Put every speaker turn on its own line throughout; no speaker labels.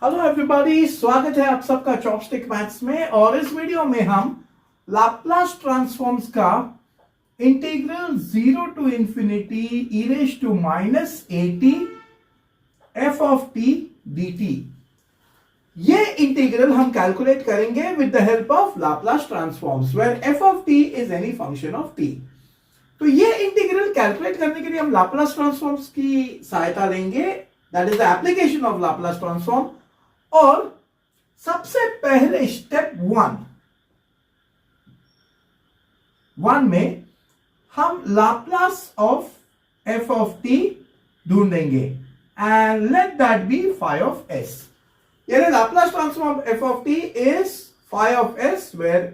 Hello everybody, स्वागत है आप सबका चॉपस्टिक मैथ्स में। और इस वीडियो में हम लाप्लास ट्रांसफॉर्म्स का integral 0 to infinity e raise to minus at f of t dt, ये इंटीग्रल हम कैलकुलेट करेंगे with the help of Laplace transforms where f of t is any function of t। तो ये integral calculate करने के लिए हम Laplace transforms की सहायता लेंगे, that is the application of Laplace transform. और सबसे पहले स्टेप वन में हम Laplace of f of t ढूंढेंगे and let that be phi of s। यानी Laplace transform of f of t is phi of s where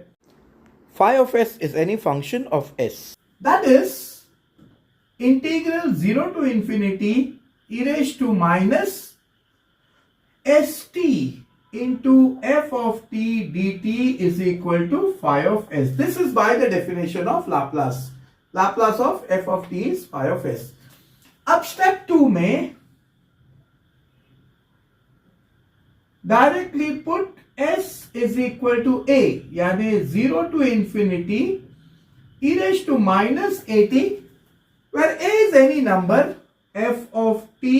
phi of s is any function of s, that is integral 0 to infinity e raise to minus st into f of t dt is equal to phi of s. This is by the definition of Laplace. Laplace of f of t is phi of s. अब step 2 में directly put s is equal to a, यानी 0 to infinity e raised to minus at, where a is any number, f of t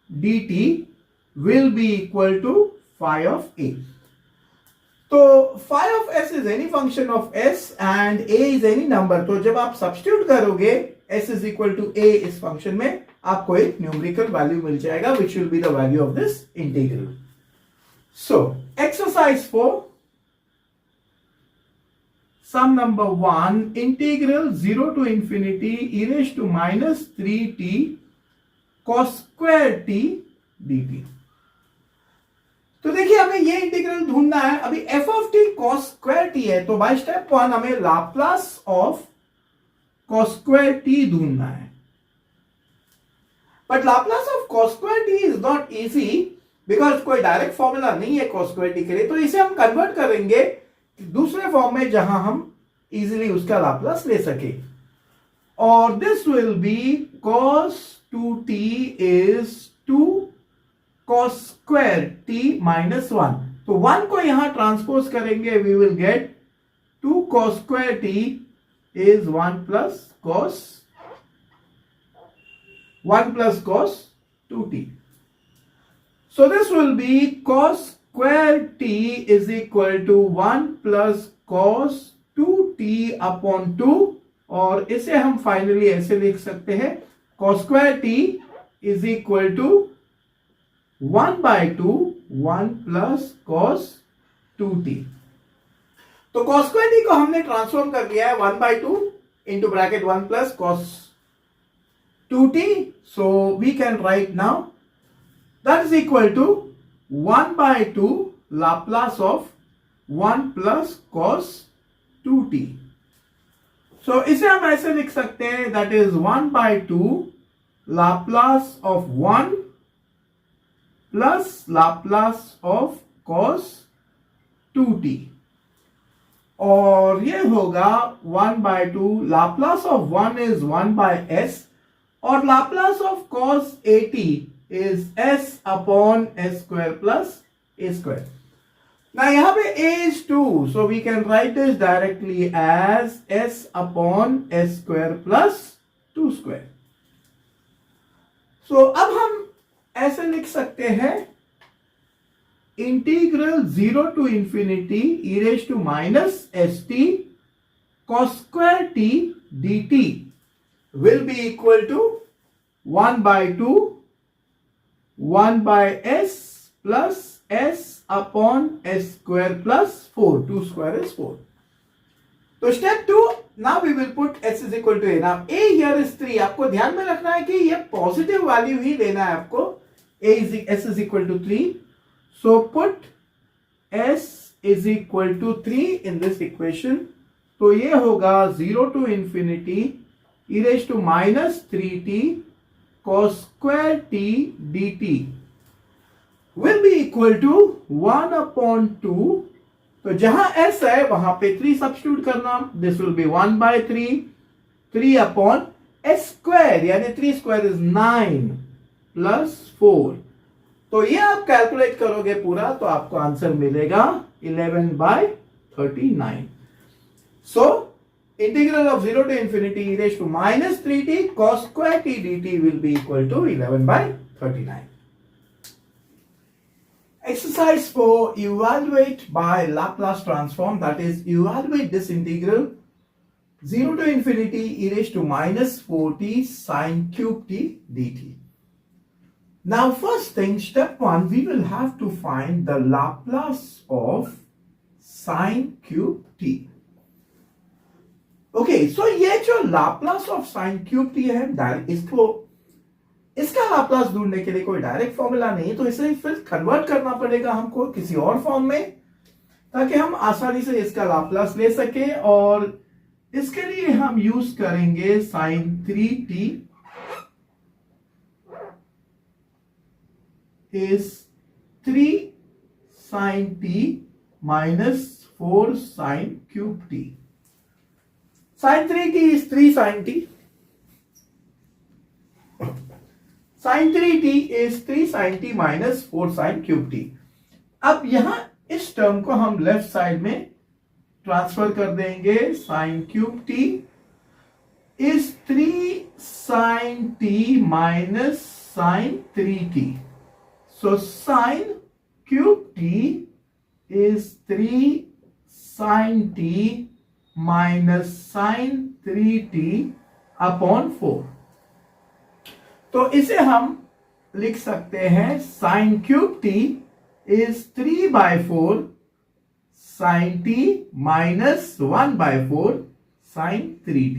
dt will be equal to phi of a. तो phi of s is any function of s and a is any number. तो जब आप substitute करोगे s is equal to a इस function में, आपको एक numerical value मिल जाएगा which will be the value of this integral. So exercise 4, sum number 1, integral 0 to infinity e raised to minus 3t cos square t dt. तो देखिए हमें ये integral ढूंढना है। अभी f of t cos square t है, तो by step 1 हमें Laplace of cos square t ढूंढना है। But Laplace of cos square t is not easy because कोई डायरेक्ट फॉर्मूला नहीं है cos स्क्वायर t के लिए, तो इसे हम कन्वर्ट करेंगे दूसरे फॉर्म में जहां हम इजीली उसका लाप्लास ले सके। और this will B cos 2t is 2 cos square t minus 1. तो 1 को यहां ट्रांसपोज करेंगे, we will get 2 cos square t is 1 plus cos 2t. So this will be cos square t is equal to 1 plus cos 2t upon 2, और इसे हम finally ऐसे लिख सकते हैं cos square t is equal to 1 by 2 1 plus cos 2t. तो cos square t को हमने ट्रांसफॉर्म कर दिया है 1 by 2 into bracket 1 plus cos 2t. So we can write now that is equal to 1 by 2 Laplace of 1 plus cos 2t. So इसे हम ऐसे लिख सकते हैं, that is 1 by 2 Laplace of 1 plus Laplace of cos 2t, और ये होगा 1 by 2 Laplace of 1 is 1 by s, और Laplace of cos at is s upon s square plus a square. Now यहाँ पे a is 2, so we can write this directly as s upon s square plus 2 square. So अब हम ऐसे लिख सकते हैं integral 0 to infinity e raise to minus st cos square t dt will be equal to 1 by 2 1 by s plus s upon s square plus 4. 2 square is 4. तो step 2, now we will put s is equal to a. Now a here is 3. आपको ध्यान में रखना है कि ये positive value ही लेना है आपको। s is equal to 3. So put s is equal to 3 in this equation. तो ये होगा 0 to infinity e raised to minus 3t cos square t dt will be equal to 1 upon 2. तो जहां s है वहां पे 3 सब्स्टिट्यूट करना, this will B 1 by 3 upon s square, यानी 3 स्क्वायर इज 9 plus 4. तो ये आप कैलकुलेट करोगे पूरा तो आपको आंसर मिलेगा 11/39. सो integral of 0 to infinity e raised to minus 3t cos square t dt will be equal to 11/39. Exercise 4, evaluate by Laplace transform, that is evaluate this integral 0 to infinity e raised to minus 4t sine cube t dt. Now first thing, step 1, we will have to find the Laplace of sine cube t. Okay so ये जो Laplace of sine cube T है, इसका Laplace ढूंढने के लिए कोई direct formula नहीं, तो इसे फिर कन्वर्ट करना पड़ेगा हमको किसी और फॉर्म में, ताकि हम आसानी से इसका लाप्लास ले सके. और इसके लिए हम यूज करेंगे sine 3t is 3 sine t minus 4 sine cube t. Sin 3t is 3 sin t. Sin 3t is 3 sin t minus 4 sin cube t. अब यहां इस टर्म को हम लेफ्ट साइड में ट्रांसफर कर देंगे. sin cube t is 3 sin t minus sin 3t. So sin cube t is 3 sin t minus sine 3t upon 4. तो इसे हम लिख सकते हैं sine cube t is 3/4 sine t minus 1/4 sine 3t.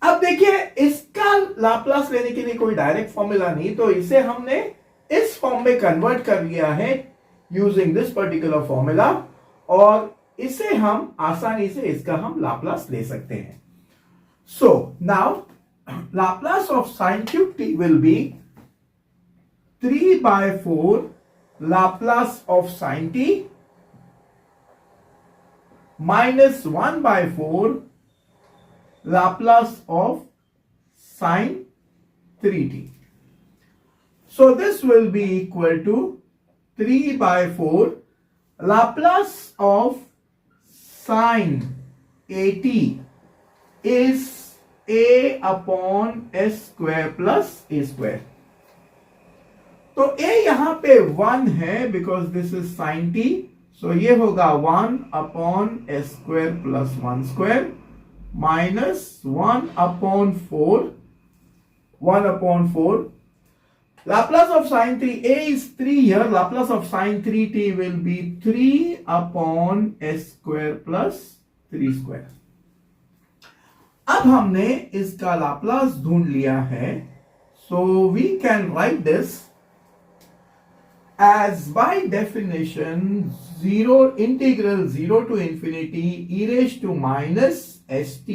अब देखिए इसका लाप्लास लेने के लिए कोई डायरेक्ट फॉर्मूला नहीं, तो इसे हमने इस फॉर्म में कन्वर्ट कर लिया है यूजिंग दिस पर्टिकुलर फॉर्मूला, और इसे हम आसानी से इसका हम लाप्लास ले सकते हैं. So now Laplace of sine cube T will be 3/4 Laplace of sine T minus 1/4 Laplace of sine 3t. So this will be equal to 3/4 Laplace of sine at is a upon s square plus a square. तो a यहां पे 1 है because this is sin t, सो ये होगा 1 upon s square plus 1 square minus 1 upon 4. Laplace of sine 3, a is 3 here, Laplace of sine 3t will be 3 upon s square plus 3 square. अब हमने इसका Laplace ढूंढ लिया है, so we can write this as by definition integral 0 to infinity e raised to minus st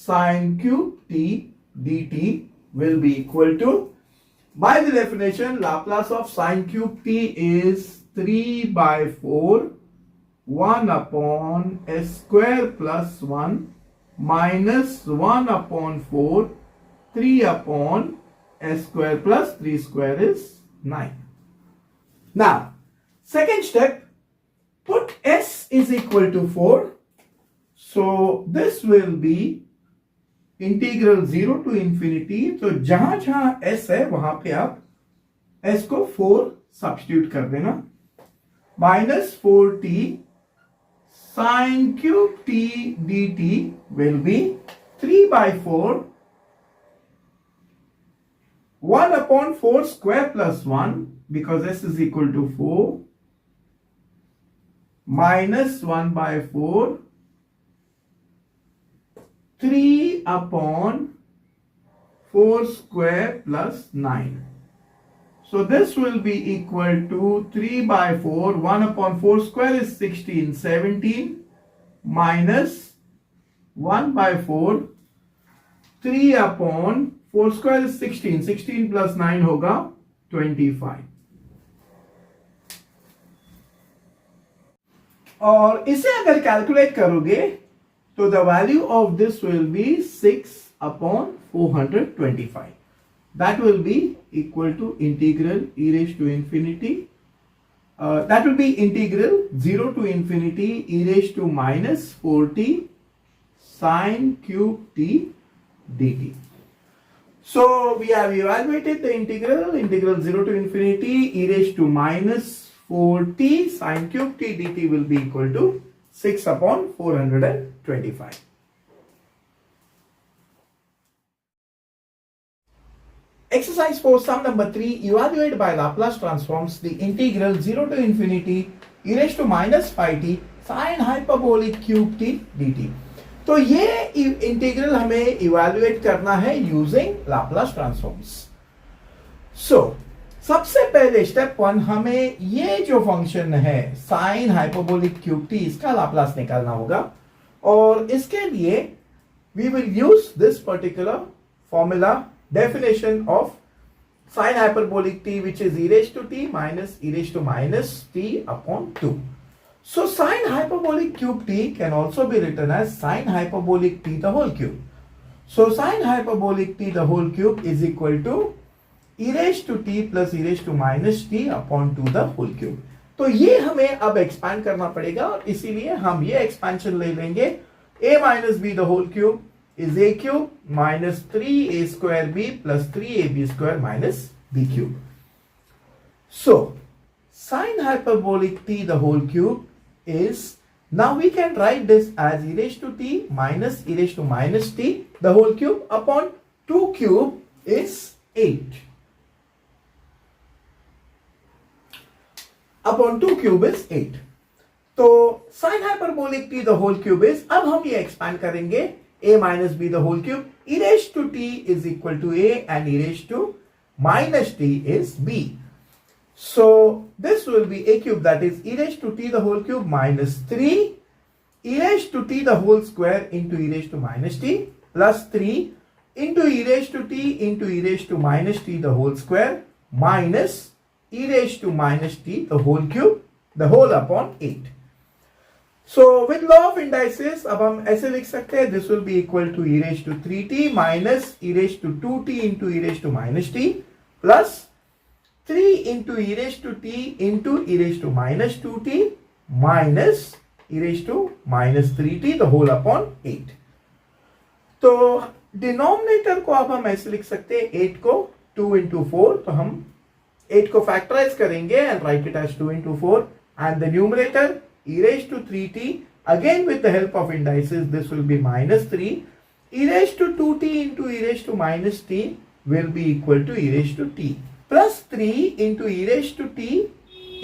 sine cube t dt will be equal to, by the definition, Laplace of sine cube t is 3/4 1 upon s square plus 1 minus 1 upon 4 3 upon s square plus 3 square is 9. Now, second step, put s is equal to 4. So this will be integral 0 to infinity. तो जहां जहां s है वहां पे आप s को 4 substitute कर देना. Minus 4t sign cube t dt will be 3/4 1 upon 4 square plus 1 because s is equal to 4 minus 1/4 3 upon 4 square plus 9. So this will be equal to 3/4. 1 upon 4 square is 16. 17 minus 1/4. 3 upon 4 square is 16. 16 plus 9 होगा 25. और इसे अगर calculate करोगे तो the value of this will be 6 upon 425. that will be equal to integral e raised to infinity. That will be integral 0 to infinity e raised to minus 4t sine cube t dt. So we have evaluated the integral 0 to infinity e raised to minus 4t sine cube t dt will be equal to 6 upon 425. Exercise 4, sum number 3, evaluate by Laplace transforms the integral 0 to infinity e raised to minus 5t sine hyperbolic cube t dt. तो ये integral हमें evaluate करना है using Laplace transforms. सो सबसे पहले step 1, हमें ये जो फंक्शन है साइन हाइपरबोलिक क्यूब टी, इसका लाप्लास निकालना होगा. और इसके लिए we will use this particular formula definition of sine hyperbolic t which is e raised to t minus e raised to minus t upon 2. So sine hyperbolic cube t can also be written as sine hyperbolic t the whole cube. So sine hyperbolic t the whole cube is equal to e raised to t plus e raised to minus t upon 2 the whole cube. तो ये हमें अब expand करना पड़ेगा और इसीलिए हम ये एक्सपेंशन ले लेंगे. a minus b the whole cube is a cube minus 3a square b plus 3ab square minus b cube. So sine hyperbolic t the whole cube is, now we can write this as e raised to t minus e raised to minus t the whole cube upon 2 cube is 8. Upon 2 cube is 8. तो sin hyperbolic t the whole cube is, अब हम ये expand करेंगे a minus b the whole cube, e raised to t is equal to a and e raised to minus t is b. So this will be a cube, that is e raised to t the whole cube minus 3 e raised to t the whole square into e raised to minus t plus 3 into e raised to t into e raised to minus t the whole square minus e raised to minus t the whole cube the whole upon 8. So with law of indices अब हम ऐसे लिख सकते हैं, this will be equal to e raised to 3t minus e raised to 2t into e raised to minus t plus 3 into e raised to t into e raised to minus 2t minus e raised to minus 3t the whole upon 8. तो denominator को अब हम ऐसे लिख सकते हैं, 8 को 2 into 4, तो हम 8 को फैक्टराइज करेंगे and write it as 2 into 4 and the numerator e raised to 3t, again with the help of indices this will be minus 3, e raised to 2t into e raised to minus t will be equal to e raised to t plus 3 into e raised to t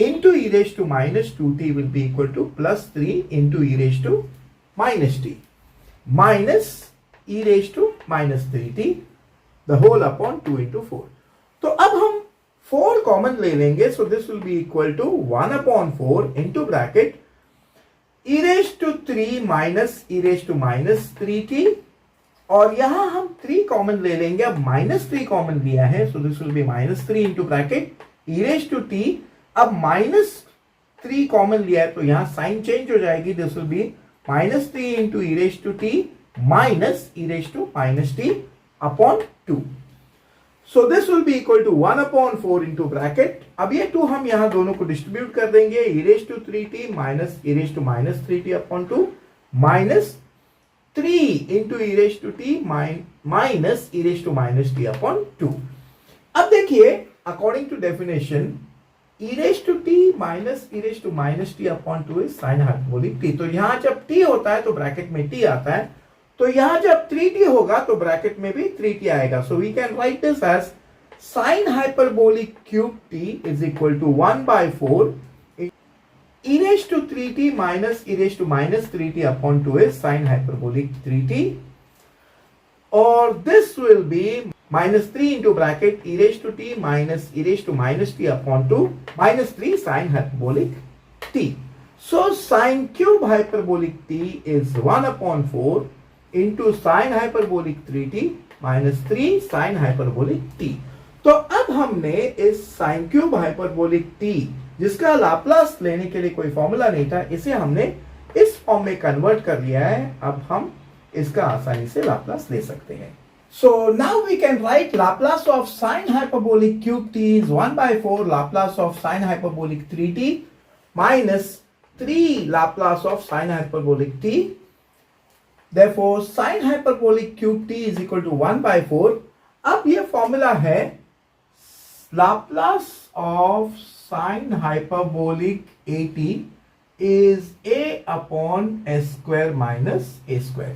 into e raised to minus 2t will be equal to plus 3 into e raised to minus t minus e raised to minus 3t the whole upon 2 into 4. तो अब हम 4 common ले लेंगे, so this will be equal to 1 upon 4 into bracket e raised to 3 minus e raised to minus 3t, और यहां हम 3 common ले लेंगे. अब माइनस 3 कॉमन लिया है, so this will be minus 3 into bracket e raise to t. अब minus 3 common लिया है तो यहां साइन चेंज हो जाएगी, this will be minus 3 into e raise to t minus e raise to minus t upon 2. So this will be equal to 1 upon 4 into bracket. अब ये 2 हम यहां दोनों को डिस्ट्रीब्यूट कर देंगे, e raise to 3t minus e raise to minus 3t upon 2 माइनस 3 into e raised to t minus e raised to minus t upon 2. अब देखिए according to definition e raised to t minus e raised to minus t upon 2 is sin hyperbolic t. तो यहां जब t होता है तो bracket में t आता है, तो यहां जब 3t होगा तो ब्रैकेट में भी 3t आएगा. So we can write this as sin hyperbolic cube t is equal to 1 by 4 e raised to 3t minus e raised to minus 3t upon 2 is sin hyperbolic 3t, or this will be minus 3 into bracket e raised to t minus e raised to minus t upon 2 minus 3 sin hyperbolic t. So sin cube hyperbolic t is 1 upon 4 into sin hyperbolic 3t minus 3 sin hyperbolic t. तो अब हमने इस sin cube hyperbolic t जिसका Laplace लेने के लिए कोई formula नहीं था, इसे हमने इस फॉर्म में कन्वर्ट कर लिया है. अब हम इसका आसानी से लाप्लास ले सकते हैं. So now we can write Laplace of sine hyperbolic cube t is 1 by 4 Laplace of sine hyperbolic 3t minus 3 Laplace of sine hyperbolic t. Therefore sine hyperbolic cube t is equal to 1 by 4. अब ये formula है Laplace of sine hyperbolic at is a upon s square minus a square.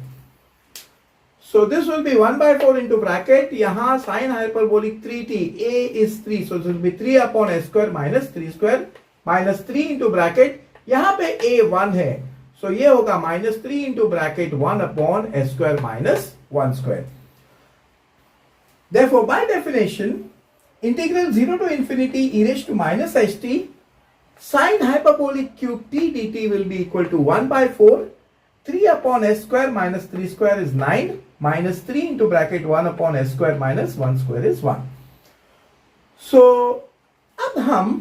So this will be 1 by 4 into bracket. यहाँ sine hyperbolic 3t, a is 3, so this will be 3 upon s square minus 3 square minus 3 into bracket. यहाँ पे a 1 है, so ये होगा minus 3 into bracket 1 upon s square minus 1 square. Therefore, by definition, integral 0 to infinity e raised to minus ht sine hyperbolic cube t dt will be equal to 1 by 4. 3 upon s square minus 3 square is 9 minus 3 into bracket 1 upon s square minus 1 square is 1. So अब हम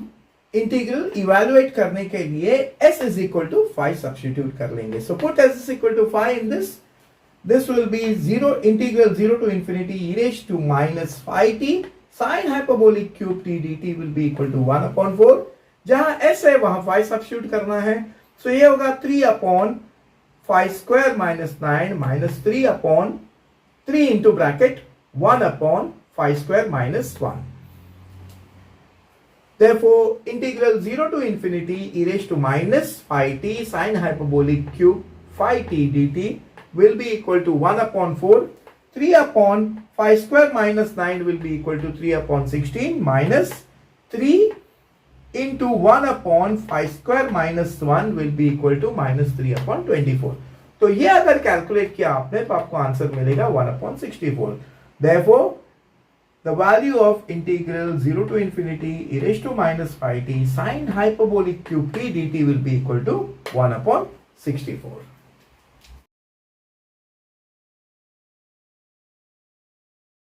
integral evaluate करने के लिए s is equal to 5 substitute कर लेंगे. So put s is equal to 5 in this. This will be 0 integral 0 to infinity e raised to minus 5t sine hyperbolic cube t dt will be equal to 1 upon 4. जहां s है वहां 5 substitute करना है. So ये होगा 3 upon 5 square minus 9 minus 3 upon 3 into bracket 1 upon 5 square minus 1. Therefore, integral 0 to infinity e raised to minus 5t sine hyperbolic cube 5t dt will be equal to 1 upon 4. 3 upon 5 square minus 9 will be equal to 3 upon 16 minus 3 into 1 upon 5 square minus 1 will be equal to minus 3 upon 24. तो ये अगर calculate किया आपने तो आपको answer मिलेगा 1 upon 64. Therefore, the value of integral 0 to infinity e raised to minus 5t sine hyperbolic cube t dt will be equal to 1 upon 64.